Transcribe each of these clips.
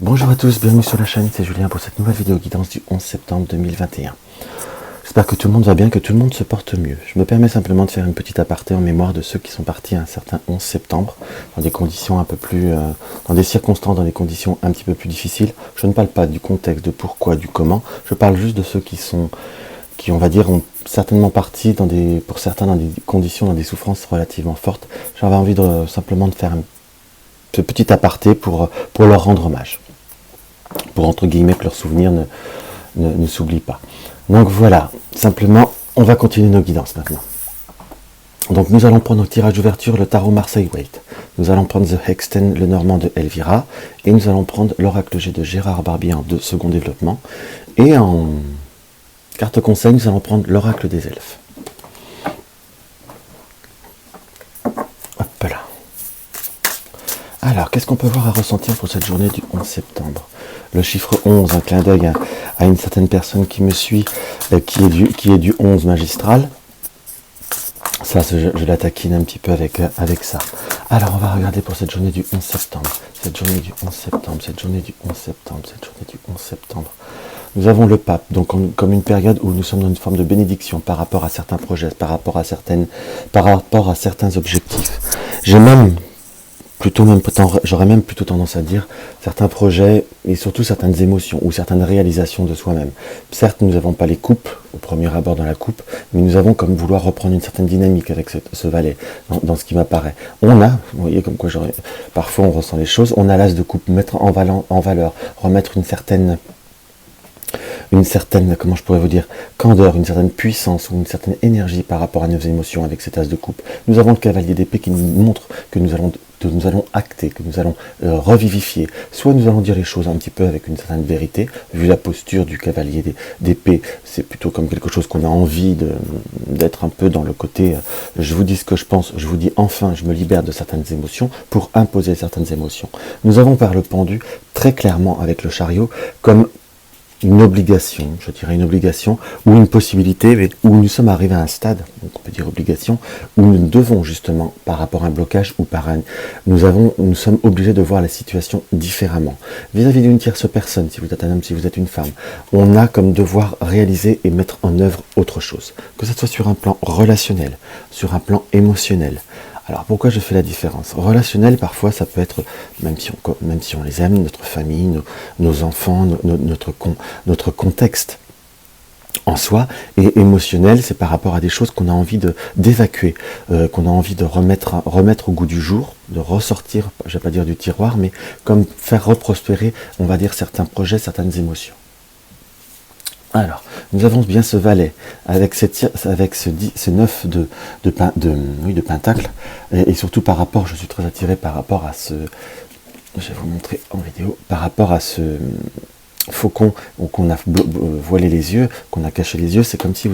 Bonjour à tous, bienvenue sur la chaîne, c'est Julien pour cette nouvelle vidéo guidance du 11 septembre 2021. J'espère que tout le monde va bien, que tout le monde se porte mieux. Je me permets simplement de faire une petite aparté en mémoire de ceux qui sont partis un certain 11 septembre, dans des conditions un peu plus, dans des circonstances, dans des conditions un petit peu plus difficiles. Je ne parle pas du contexte, de pourquoi, du comment, je parle juste de ceux qui on va dire, ont certainement parti pour certains dans des conditions, dans des souffrances relativement fortes. J'avais envie simplement de faire ce petit aparté pour leur rendre hommage. Pour entre guillemets que leurs souvenirs ne s'oublient pas. Donc voilà, simplement, on va continuer nos guidances maintenant. Donc nous allons prendre au tirage d'ouverture le tarot Marseille Waite. Nous allons prendre The Hexten, le Normand de Elvira. Et nous allons prendre l'oracle G de Gérard Barbier en second développement. Et en carte conseil, nous allons prendre l'oracle des elfes. Hop là. Alors, qu'est-ce qu'on peut voir à ressentir pour cette journée du 11 septembre? Le chiffre 11, un clin d'œil à une certaine personne qui me suit, qui est du 11 magistral. Ça, je la taquine un petit peu avec ça. Alors, on va regarder pour cette journée du 11 septembre. Cette journée du 11 septembre, cette journée du 11 septembre, cette journée du 11 septembre. Nous avons le pape, donc comme une période où nous sommes dans une forme de bénédiction par rapport à certains projets, par rapport à certains objectifs. J'aurais même plutôt tendance à dire certains projets et surtout certaines émotions ou certaines réalisations de soi-même. Certes, nous n'avons pas les coupes, au premier abord dans la coupe, mais nous avons comme vouloir reprendre une certaine dynamique avec ce valet, dans ce qui m'apparaît. On a, vous voyez comme quoi parfois on ressent les choses, on a l'as de coupe, mettre en valeur, remettre une certaine, comment je pourrais vous dire, candeur, une certaine puissance ou une certaine énergie par rapport à nos émotions avec cet as de coupe. Nous avons le cavalier d'épée qui nous montre que nous allons acter, que nous allons revivifier. Soit nous allons dire les choses un petit peu avec une certaine vérité, vu la posture du cavalier d'épée, c'est plutôt comme quelque chose qu'on a envie d'être un peu dans le côté je vous dis ce que je pense, je vous dis enfin, je me libère de certaines émotions pour imposer certaines émotions. Nous avons par le pendu, très clairement avec le chariot, comme une obligation, je dirais une obligation, ou une possibilité, mais où nous sommes arrivés à un stade, donc on peut dire obligation, où nous devons justement, par rapport à un blocage ou nous sommes obligés de voir la situation différemment. Vis-à-vis d'une tierce personne, si vous êtes un homme, si vous êtes une femme, on a comme devoir réaliser et mettre en œuvre autre chose. Que ce soit sur un plan relationnel, sur un plan émotionnel. Alors pourquoi je fais la différence? Relationnel, parfois ça peut être, même si on les aime, notre famille, nos enfants, notre contexte en soi, et émotionnel, c'est par rapport à des choses qu'on a envie d'évacuer, qu'on a envie de remettre au goût du jour, de ressortir, je ne vais pas dire du tiroir, mais comme faire reprospérer, on va dire, certains projets, certaines émotions. Alors, nous avons bien ce valet avec ce 9 de pentacle et surtout par rapport, je suis très attiré par rapport à ce, je vais vous montrer en vidéo, par rapport à ce faucon qu'on a voilé les yeux, qu'on a caché les yeux. C'est comme si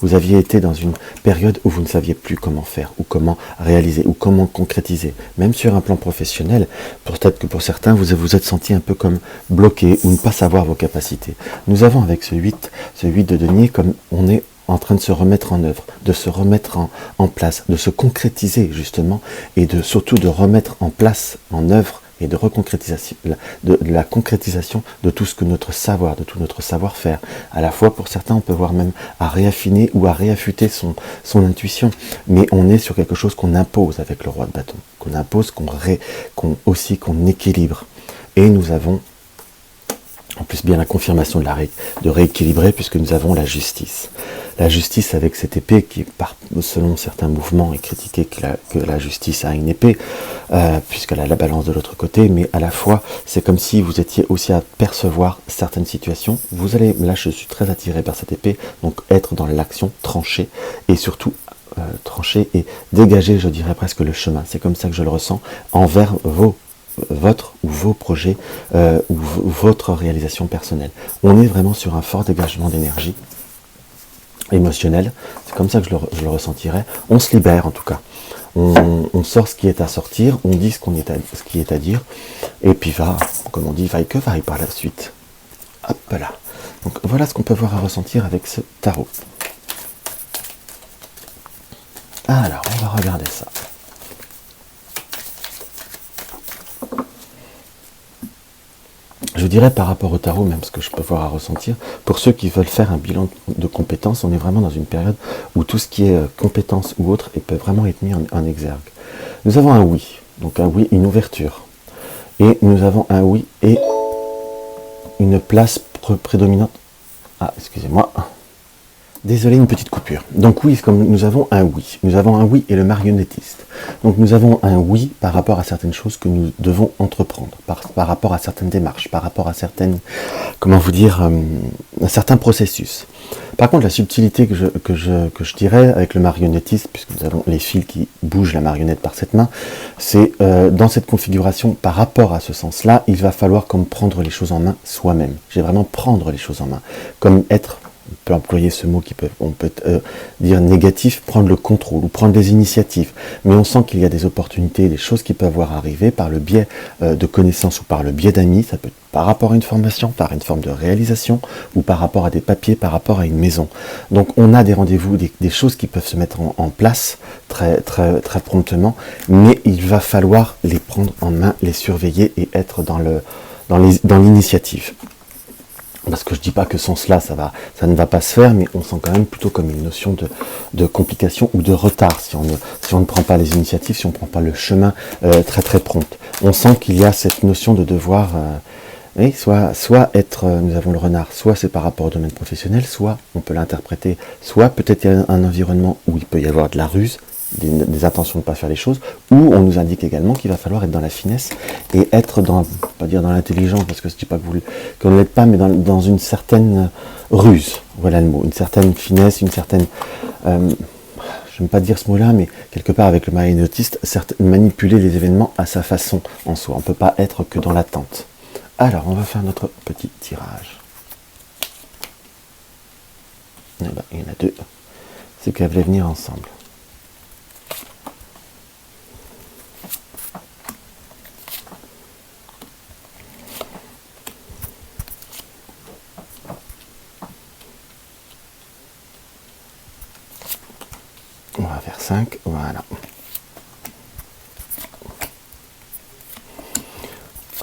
vous aviez été dans une période où vous ne saviez plus comment faire, ou comment réaliser, ou comment concrétiser. Même sur un plan professionnel, peut-être que pour certains, vous vous êtes senti un peu comme bloqué, ou ne pas savoir vos capacités. Nous avons avec ce 8 de denier, comme on est en train de se remettre en œuvre, de se remettre en place, de se concrétiser justement, et surtout de remettre en place, en œuvre, et de la concrétisation de tout ce que notre savoir, de tout notre savoir-faire. À la fois, pour certains, on peut voir même à réaffiner ou à réaffûter son intuition, mais on est sur quelque chose qu'on impose avec le roi de bâton, qu'on impose, qu'on équilibre. Et nous avons en plus bien la confirmation de rééquilibrer, puisque nous avons la justice. La justice avec cette épée qui, selon certains mouvements, est critiquée que la justice a une épée, puisqu'elle a la balance de l'autre côté, mais à la fois, c'est comme si vous étiez aussi à percevoir certaines situations. Là je suis très attiré par cette épée, donc être dans l'action, trancher, et surtout trancher et dégager, je dirais presque le chemin. C'est comme ça que je le ressens envers votre ou vos projets ou votre réalisation personnelle. On est vraiment sur un fort dégagement d'énergie émotionnelle, c'est comme ça que je le ressentirais. On se libère en tout cas, on sort ce qui est à sortir, on dit ce qui est à dire, et puis comme on dit, vaille que vaille par la suite. Hop là. Donc voilà ce qu'on peut voir à ressentir avec ce tarot. Alors, on va regarder ça. Je dirais par rapport au tarot, même ce que je peux voir à ressentir, pour ceux qui veulent faire un bilan de compétences, on est vraiment dans une période où tout ce qui est compétences ou autre peut vraiment être mis en exergue. Nous avons un oui, donc un oui, une ouverture. Et nous avons un oui et une place prédominante. Ah, excusez-moi. Désolé, une petite coupure. Donc oui, comme nous avons un oui. Nous avons un oui et le marionnettiste. Donc nous avons un oui par rapport à certaines choses que nous devons entreprendre, par rapport à certaines démarches, par rapport à certaines, comment vous dire, un certain processus. Par contre, la subtilité que je dirais avec le marionnettiste, puisque nous avons les fils qui bougent la marionnette par cette main, c'est dans cette configuration, par rapport à ce sens-là, il va falloir comme prendre les choses en main soi-même. J'ai vraiment prendre les choses en main, comme être... On peut employer ce mot on peut dire négatif, prendre le contrôle ou prendre des initiatives. Mais on sent qu'il y a des opportunités, des choses qui peuvent arriver par le biais de connaissances ou par le biais d'amis. Ça peut être par rapport à une formation, par une forme de réalisation ou par rapport à des papiers, par rapport à une maison. Donc on a des rendez-vous, des choses qui peuvent se mettre en place très promptement, mais il va falloir les prendre en main, les surveiller et être dans l'initiative. Parce que je dis pas que sans cela, ça ne va pas se faire, mais on sent quand même plutôt comme une notion de complication ou de retard si on ne prend pas les initiatives, si on ne prend pas le chemin très prompt. On sent qu'il y a cette notion de devoir, oui, soit être, nous avons le renard, soit c'est par rapport au domaine professionnel, soit on peut l'interpréter, soit peut-être il y a un environnement où il peut y avoir de la ruse, des intentions de ne pas faire les choses, ou on nous indique également qu'il va falloir être dans la finesse et être pas dire dans l'intelligence, parce que je ne dis pas qu'on ne l'est pas, mais dans une certaine ruse, voilà le mot, une certaine finesse, une certaine, je n'aime pas dire ce mot-là, mais quelque part avec le marionnettiste, manipuler les événements à sa façon en soi, on ne peut pas être que dans l'attente. Alors, on va faire notre petit tirage. Eh ben, il y en a deux, c'est qu'elles voulaient venir ensemble. On va faire 5, voilà.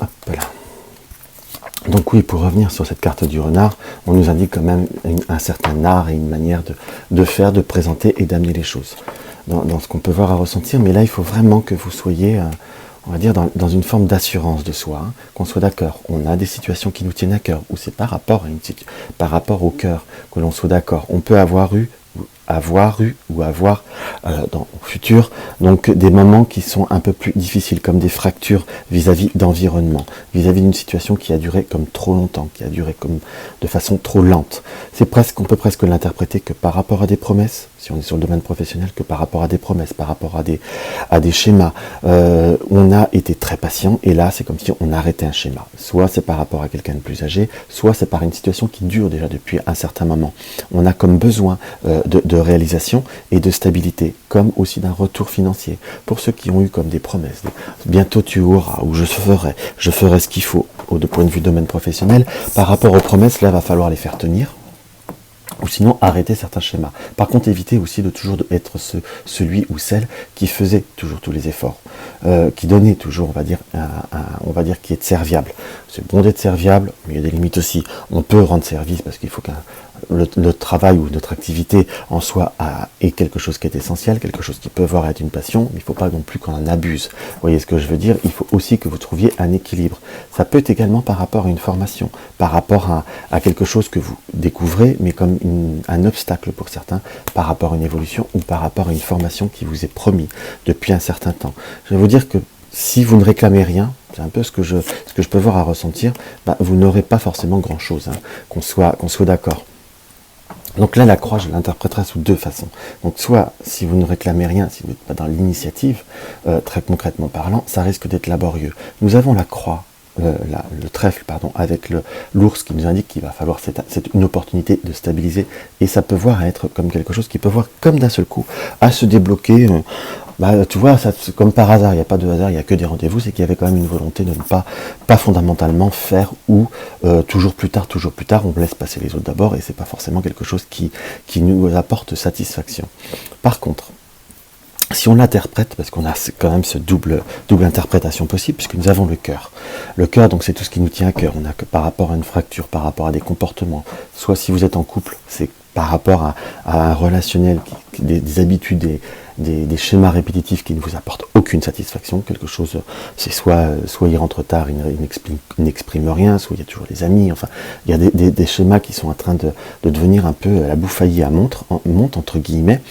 Hop là. Donc oui, pour revenir sur cette carte du renard, on nous indique quand même un certain art et une manière de faire, de présenter et d'amener les choses. Dans ce qu'on peut voir à ressentir, mais là il faut vraiment que vous soyez, on va dire, dans une forme d'assurance de soi, hein, qu'on soit d'accord. On a des situations qui nous tiennent à cœur, ou c'est par rapport au cœur que l'on soit d'accord. On peut avoir eu dans le futur, donc des moments qui sont un peu plus difficiles, comme des fractures vis-à-vis d'environnement, vis-à-vis d'une situation qui a duré comme trop longtemps, qui a duré comme de façon trop lente. On peut presque l'interpréter que par rapport à des promesses, si on est sur le domaine professionnel, que par rapport à des promesses, par rapport à des schémas. On a été très patient, et là c'est comme si on arrêtait un schéma. Soit c'est par rapport à quelqu'un de plus âgé, soit c'est par une situation qui dure déjà depuis un certain moment. On a comme besoin de réalisation et de stabilité, comme aussi d'un retour financier. Pour ceux qui ont eu comme des promesses, bientôt tu auras, ou je ferai ce qu'il faut, de point de vue domaine professionnel, par rapport aux promesses, là, va falloir les faire tenir, ou sinon arrêter certains schémas. Par contre, éviter aussi de toujours être celui ou celle qui faisait toujours tous les efforts, qui donnait toujours, on va dire qui est serviable. C'est bon d'être serviable, mais il y a des limites aussi. On peut rendre service parce qu'il faut que le travail ou notre activité en soi est quelque chose qui est essentiel, quelque chose qui peut voir être une passion, mais il ne faut pas non plus qu'on en abuse. Vous voyez ce que je veux dire? Il faut aussi que vous trouviez un équilibre. Ça peut être également par rapport à une formation, par rapport à quelque chose que vous découvrez, mais comme un obstacle pour certains, par rapport à une évolution ou par rapport à une formation qui vous est promis depuis un certain temps. Je vais vous dire que si vous ne réclamez rien, c'est un peu ce que je peux voir à ressentir, vous n'aurez pas forcément grand-chose, hein, qu'on soit d'accord. Donc là, la croix, je l'interpréterai sous deux façons. Donc soit, si vous ne réclamez rien, si vous n'êtes pas dans l'initiative, très concrètement parlant, ça risque d'être laborieux. Nous avons la croix, le trèfle, avec l'ours qui nous indique qu'il va falloir une opportunité de stabiliser, et ça peut voir être comme quelque chose qui peut voir comme d'un seul coup à se débloquer. Tu vois, c'est comme par hasard, il n'y a pas de hasard, il n'y a que des rendez-vous, c'est qu'il y avait quand même une volonté de ne pas fondamentalement faire ou toujours plus tard, on laisse passer les autres d'abord, et c'est pas forcément quelque chose qui nous apporte satisfaction. Par contre, Si on l'interprète, parce qu'on a quand même ce double interprétation possible, puisque nous avons le cœur. Le cœur, donc, c'est tout ce qui nous tient à cœur. On a que par rapport à une fracture, par rapport à des comportements. Soit si vous êtes en couple, c'est par rapport à un relationnel, des habitudes, des schémas répétitifs qui ne vous apportent aucune satisfaction. Quelque chose, c'est soit il rentre tard, il n'exprime rien, soit il y a toujours des amis. Enfin, il y a des schémas qui sont en train de devenir un peu la bouffaillie à monte, entre guillemets.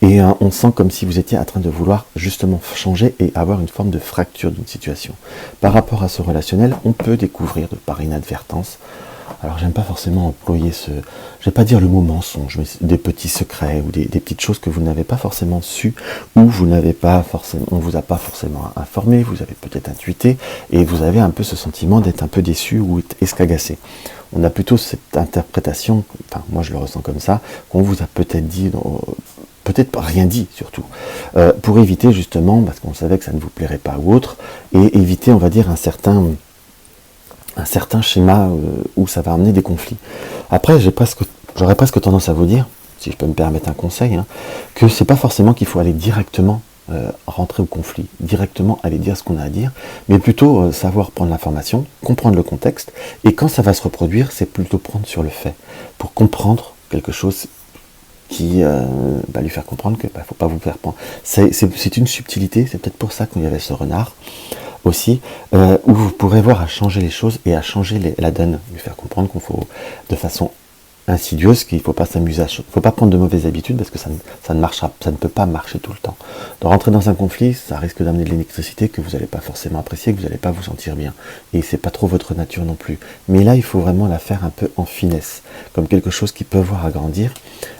Et on sent comme si vous étiez en train de vouloir justement changer et avoir une forme de fracture d'une situation. Par rapport à ce relationnel, on peut découvrir par inadvertance, alors j'aime pas forcément employer je vais pas dire le mot mensonge, mais des petits secrets ou des petites choses que vous n'avez pas forcément su, ou on vous a pas forcément informé, vous avez peut-être intuité, et vous avez un peu ce sentiment d'être un peu déçu ou escagacé. On a plutôt cette interprétation, enfin moi je le ressens comme ça, qu'on vous a peut-être dit, peut-être pas rien dit surtout, pour éviter justement, parce qu'on savait que ça ne vous plairait pas ou autre, et éviter, on va dire, un certain schéma où ça va amener des conflits. Après, j'aurais presque tendance à vous dire, si je peux me permettre un conseil, que c'est pas forcément qu'il faut aller directement rentrer au conflit, directement aller dire ce qu'on a à dire, mais plutôt savoir prendre l'information, comprendre le contexte, et quand ça va se reproduire, c'est plutôt prendre sur le fait, pour comprendre quelque chose qui va lui faire comprendre que faut pas vous faire prendre. C'est une subtilité, c'est peut-être pour ça qu'il y avait ce renard aussi, où vous pourrez voir à changer les choses et à changer la donne, lui faire comprendre qu'on faut, de façon insidieuse, qu'il ne faut pas s'amuser, il ne faut pas prendre de mauvaises habitudes parce que ça ne peut pas marcher tout le temps. De rentrer dans un conflit, ça risque d'amener de l'électricité que vous n'allez pas forcément apprécier, que vous n'allez pas vous sentir bien. Et c'est pas trop votre nature non plus. Mais là, il faut vraiment la faire un peu en finesse, comme quelque chose qui peut voir agrandir.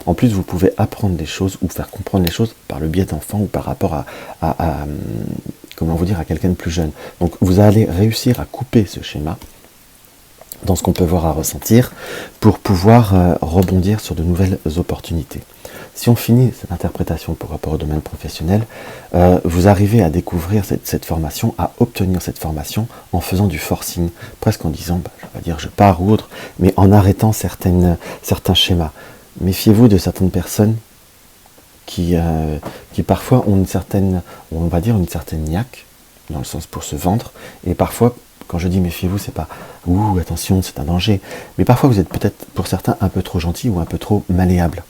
En plus, vous pouvez apprendre des choses ou faire comprendre les choses par le biais d'enfants ou par rapport à comment vous dire, à quelqu'un de plus jeune. Donc vous allez réussir à couper ce schéma dans ce qu'on peut voir à ressentir pour pouvoir rebondir sur de nouvelles opportunités. Si on finit cette interprétation par rapport au domaine professionnel, vous arrivez à découvrir cette formation, à obtenir cette formation en faisant du forcing, presque en disant, je vais pas dire je pars ou autre, mais en arrêtant certains schémas. Méfiez-vous de certaines personnes qui parfois ont une certaine niaque, dans le sens pour se vendre, et parfois, quand je dis méfiez-vous, c'est pas « ouh, attention, c'est un danger », mais parfois vous êtes peut-être, pour certains, un peu trop gentil ou un peu trop malléable.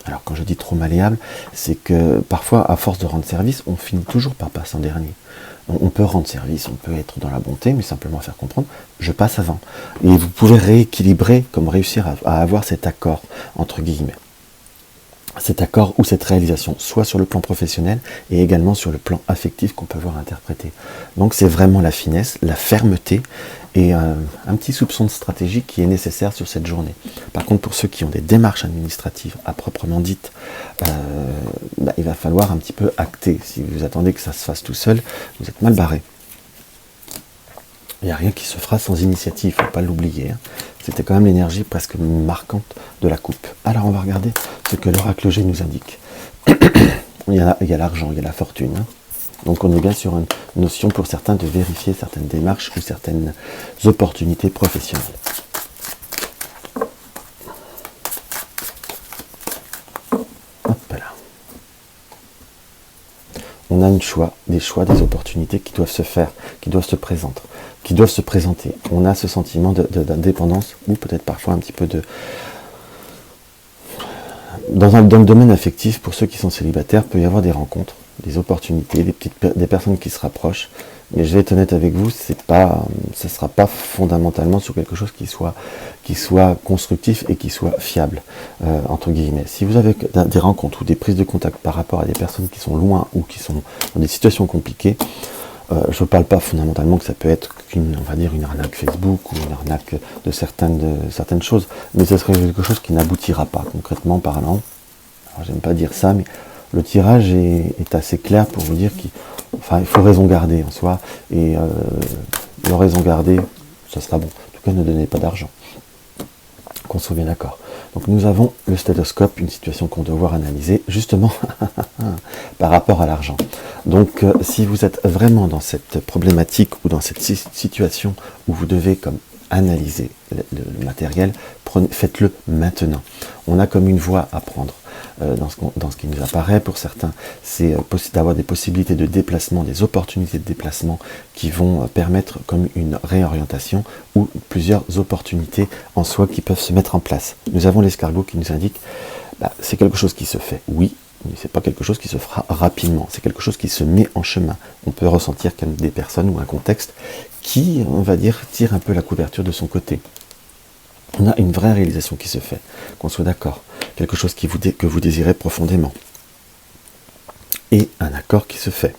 Alors quand je dis trop malléable, c'est que parfois, à force de rendre service, on finit toujours par passer en dernier. On peut rendre service, on peut être dans la bonté, mais simplement faire comprendre « je passe avant ». Et vous pouvez rééquilibrer, comme réussir à avoir cet accord, entre guillemets. Cet accord ou cette réalisation, soit sur le plan professionnel et également sur le plan affectif qu'on peut voir interpréter. Donc c'est vraiment la finesse, la fermeté et un petit soupçon de stratégie qui est nécessaire sur cette journée. Par contre, pour ceux qui ont des démarches administratives à proprement dites, il va falloir un petit peu acter. Si vous attendez que ça se fasse tout seul, vous êtes mal barré. Il n'y a rien qui se fera sans initiative, il ne faut pas l'oublier. C'était quand même l'énergie presque marquante de la coupe. Alors on va regarder ce que l'oracle G nous indique. il y a l'argent, il y a la fortune. Donc on est bien sur une notion pour certains de vérifier certaines démarches ou certaines opportunités professionnelles. Hop là. On a des opportunités qui doivent se faire, qui doivent se présenter. On a ce sentiment d'indépendance ou peut-être parfois un petit peu de... Dans le domaine affectif, pour ceux qui sont célibataires, peut y avoir des rencontres, des opportunités, des personnes qui se rapprochent. Mais je vais être honnête avec vous, ça ne sera pas fondamentalement sur quelque chose qui soit constructif et qui soit fiable, entre guillemets. Si vous avez des rencontres ou des prises de contact par rapport à des personnes qui sont loin ou qui sont dans des situations compliquées, je ne parle pas fondamentalement que ça peut être une arnaque Facebook ou une arnaque de certaines choses, mais ce serait quelque chose qui n'aboutira pas, concrètement parlant. Alors j'aime pas dire ça, mais le tirage est assez clair pour vous dire qu'il faut raison garder en soi, et le raison garder, ça sera bon. En tout cas, ne donnez pas d'argent. Qu'on soit bien d'accord. Donc nous avons le stéthoscope, une situation qu'on doit devoir analyser justement par rapport à l'argent. Donc si vous êtes vraiment dans cette problématique ou dans cette situation où vous devez comme analyser le matériel, faites-le maintenant. On a comme une voie à prendre. dans ce qui nous apparaît. Pour certains, c'est d'avoir des possibilités de déplacement, des opportunités de déplacement qui vont permettre comme une réorientation ou plusieurs opportunités en soi qui peuvent se mettre en place. Nous avons l'escargot qui nous indique, c'est quelque chose qui se fait, oui, mais c'est pas quelque chose qui se fera rapidement, c'est quelque chose qui se met en chemin. On peut ressentir comme des personnes ou un contexte qui, on va dire, tire un peu la couverture de son côté. On a une vraie réalisation qui se fait, qu'on soit d'accord, quelque chose que vous désirez profondément, et un accord qui se fait.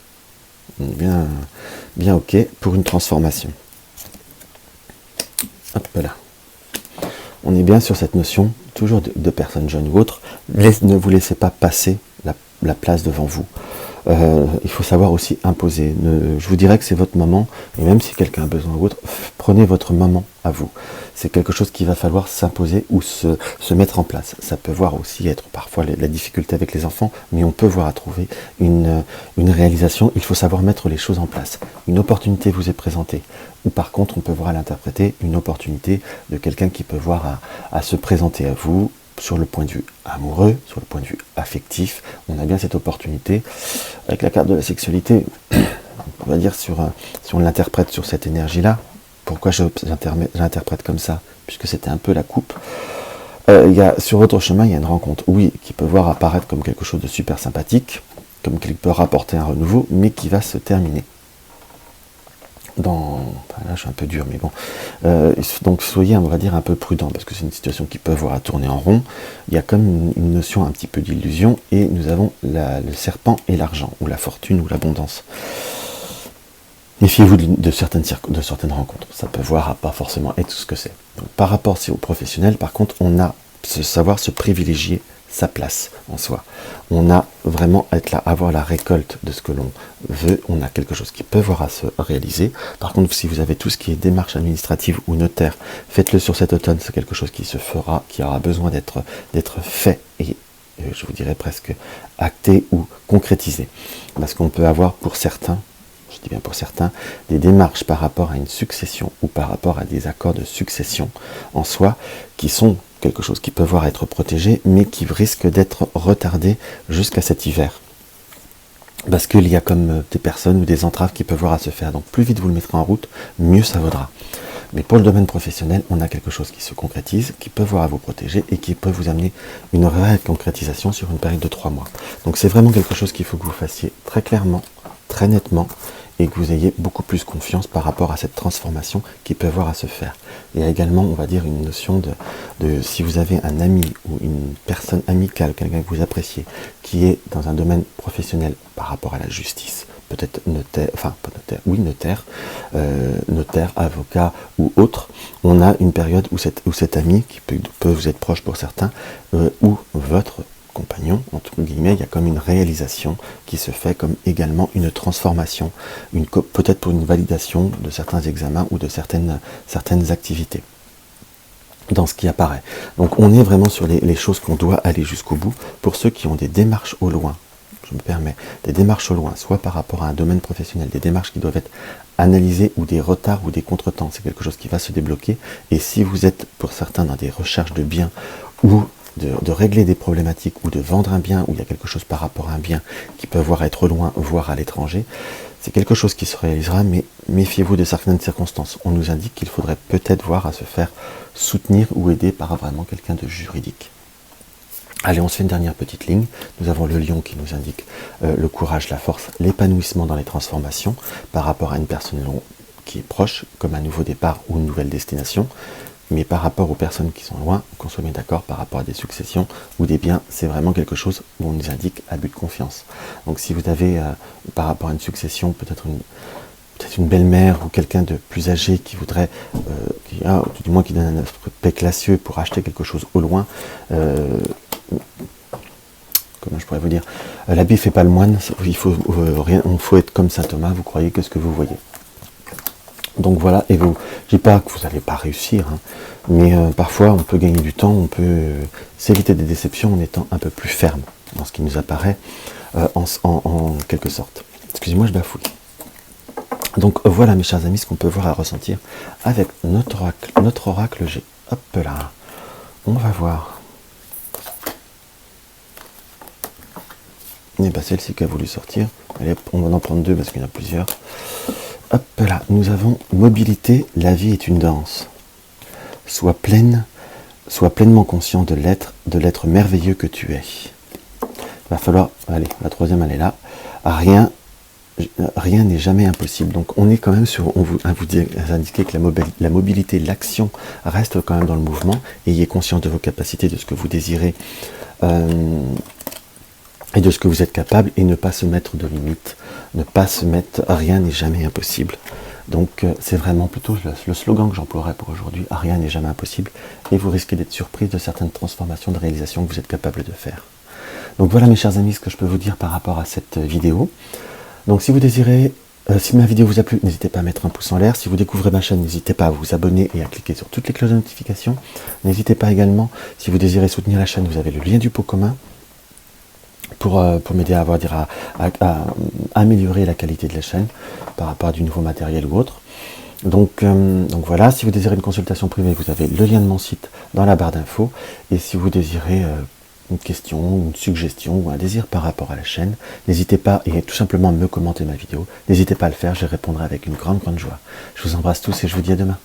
Bien ok pour une transformation. Hop là. On est bien sur cette notion, toujours de personnes jeunes ou autres, ne vous laissez pas passer la place devant vous. Il faut savoir aussi imposer. Je vous dirais que c'est votre moment, et même si quelqu'un a besoin ou autre, prenez votre moment à vous. C'est quelque chose qu'il va falloir s'imposer ou se mettre en place. Ça peut voir aussi être parfois la difficulté avec les enfants, mais on peut voir à trouver une réalisation. Il faut savoir mettre les choses en place. Une opportunité vous est présentée, ou par contre on peut voir à l'interpréter une opportunité de quelqu'un qui peut voir à se présenter à vous, sur le point de vue amoureux, sur le point de vue affectif. On a bien cette opportunité. Avec la carte de la sexualité, on va dire si on l'interprète sur cette énergie-là, pourquoi j'interprète comme ça? Puisque c'était un peu la coupe. Sur votre chemin, il y a une rencontre, oui, qui peut voir apparaître comme quelque chose de super sympathique, comme qui peut rapporter un renouveau, mais qui va se terminer. Là je suis un peu dur, mais bon. Donc soyez, on va dire, un peu prudent, parce que c'est une situation qui peut voir à tourner en rond. Il y a comme une notion un petit peu d'illusion, et nous avons le serpent et l'argent, ou la fortune, ou l'abondance. Méfiez-vous de certaines rencontres. Ça peut voir à pas forcément être ce que c'est. Donc, par rapport aux professionnels, par contre, on a savoir se privilégier sa place en soi. On a vraiment avoir la récolte de ce que l'on veut. On a quelque chose qui peut voir à se réaliser. Par contre, si vous avez tout ce qui est démarche administrative ou notaire, faites-le sur cet automne. C'est quelque chose qui se fera, qui aura besoin d'être fait et je vous dirais presque acté ou concrétisé. Parce qu'on peut avoir pour certains, je dis bien pour certains, des démarches par rapport à une succession ou par rapport à des accords de succession en soi qui sont quelque chose qui peut voir être protégé, mais qui risque d'être retardé jusqu'à cet hiver. Parce qu'il y a comme des personnes ou des entraves qui peuvent voir à se faire. Donc plus vite vous le mettrez en route, mieux ça vaudra. Mais pour le domaine professionnel, on a quelque chose qui se concrétise, qui peut voir à vous protéger et qui peut vous amener une réelle concrétisation sur une période de 3 mois. Donc c'est vraiment quelque chose qu'il faut que vous fassiez très clairement, très nettement, et que vous ayez beaucoup plus confiance par rapport à cette transformation qui peut voir à se faire. Il y a également, on va dire, une notion de si vous avez un ami ou une personne amicale, quelqu'un que vous appréciez, qui est dans un domaine professionnel par rapport à la justice, peut-être notaire, enfin pas notaire, oui notaire, avocat ou autre, on a une période où cet ami, qui peut vous être proche pour certains, ou votre compagnon, entre guillemets, il y a comme une réalisation qui se fait, comme également une transformation, peut-être pour une validation de certains examens ou de certaines activités dans ce qui apparaît. Donc on est vraiment sur les choses qu'on doit aller jusqu'au bout. Pour ceux qui ont des démarches au loin, je me permets, des démarches au loin, soit par rapport à un domaine professionnel, des démarches qui doivent être analysées ou des retards ou des contretemps, c'est quelque chose qui va se débloquer. Et si vous êtes pour certains dans des recherches de biens ou de régler des problématiques ou de vendre un bien, où il y a quelque chose par rapport à un bien qui peut voir être loin, voire à l'étranger, c'est quelque chose qui se réalisera, mais méfiez-vous de certaines circonstances. On nous indique qu'il faudrait peut-être voir à se faire soutenir ou aider par vraiment quelqu'un de juridique. Allez, on se fait une dernière petite ligne. Nous avons le lion qui nous indique le courage, la force, l'épanouissement dans les transformations par rapport à une personne qui est proche, comme un nouveau départ ou une nouvelle destination. Mais par rapport aux personnes qui sont loin, qu'on soit bien d'accord, par rapport à des successions ou des biens, c'est vraiment quelque chose où on nous indique abus de confiance. Donc si vous avez, par rapport à une succession, peut-être une belle-mère ou quelqu'un de plus âgé qui voudrait, du moins qui donne un aspect classieux pour acheter quelque chose au loin, comment je pourrais vous dire, l'habit fait pas le moine, il faut être comme saint Thomas, vous croyez que ce que vous voyez. Donc voilà, et je dis pas que vous n'allez pas réussir, hein, mais parfois on peut gagner du temps, on peut s'éviter des déceptions en étant un peu plus ferme dans ce qui nous apparaît en quelque sorte. Excusez-moi, je bafouille. Donc voilà mes chers amis, ce qu'on peut voir et ressentir avec notre oracle G. Hop là, on va voir. Et bah celle-ci qui a voulu sortir. Allez, on va en prendre deux parce qu'il y en a plusieurs. Hop là, nous avons mobilité, la vie est une danse. Sois pleinement conscient de l'être merveilleux que tu es. Va falloir, allez, la troisième elle est là. Rien n'est jamais impossible. Donc on est quand même sur, vous indiquer que la mobilité, l'action reste quand même dans le mouvement. Ayez conscience de vos capacités, de ce que vous désirez et de ce que vous êtes capable, et ne pas se mettre de limites, ne pas se mettre, rien n'est jamais impossible. Donc c'est vraiment plutôt le slogan que j'emploierais pour aujourd'hui, rien n'est jamais impossible, et vous risquez d'être surpris de certaines transformations, de réalisations que vous êtes capable de faire. Donc voilà mes chers amis ce que je peux vous dire par rapport à cette vidéo. Donc si vous désirez, si ma vidéo vous a plu, n'hésitez pas à mettre un pouce en l'air. Si vous découvrez ma chaîne, n'hésitez pas à vous abonner et à cliquer sur toutes les cloches de notification. N'hésitez pas également, si vous désirez soutenir la chaîne, vous avez le lien du pot commun pour m'aider à améliorer la qualité de la chaîne par rapport à du nouveau matériel ou autre. Donc voilà, si vous désirez une consultation privée, vous avez le lien de mon site dans la barre d'infos. Et si vous désirez une question, une suggestion ou un désir par rapport à la chaîne, n'hésitez pas, et tout simplement me commenter ma vidéo, n'hésitez pas à le faire, je répondrai avec une grande joie. Je vous embrasse tous et je vous dis à demain.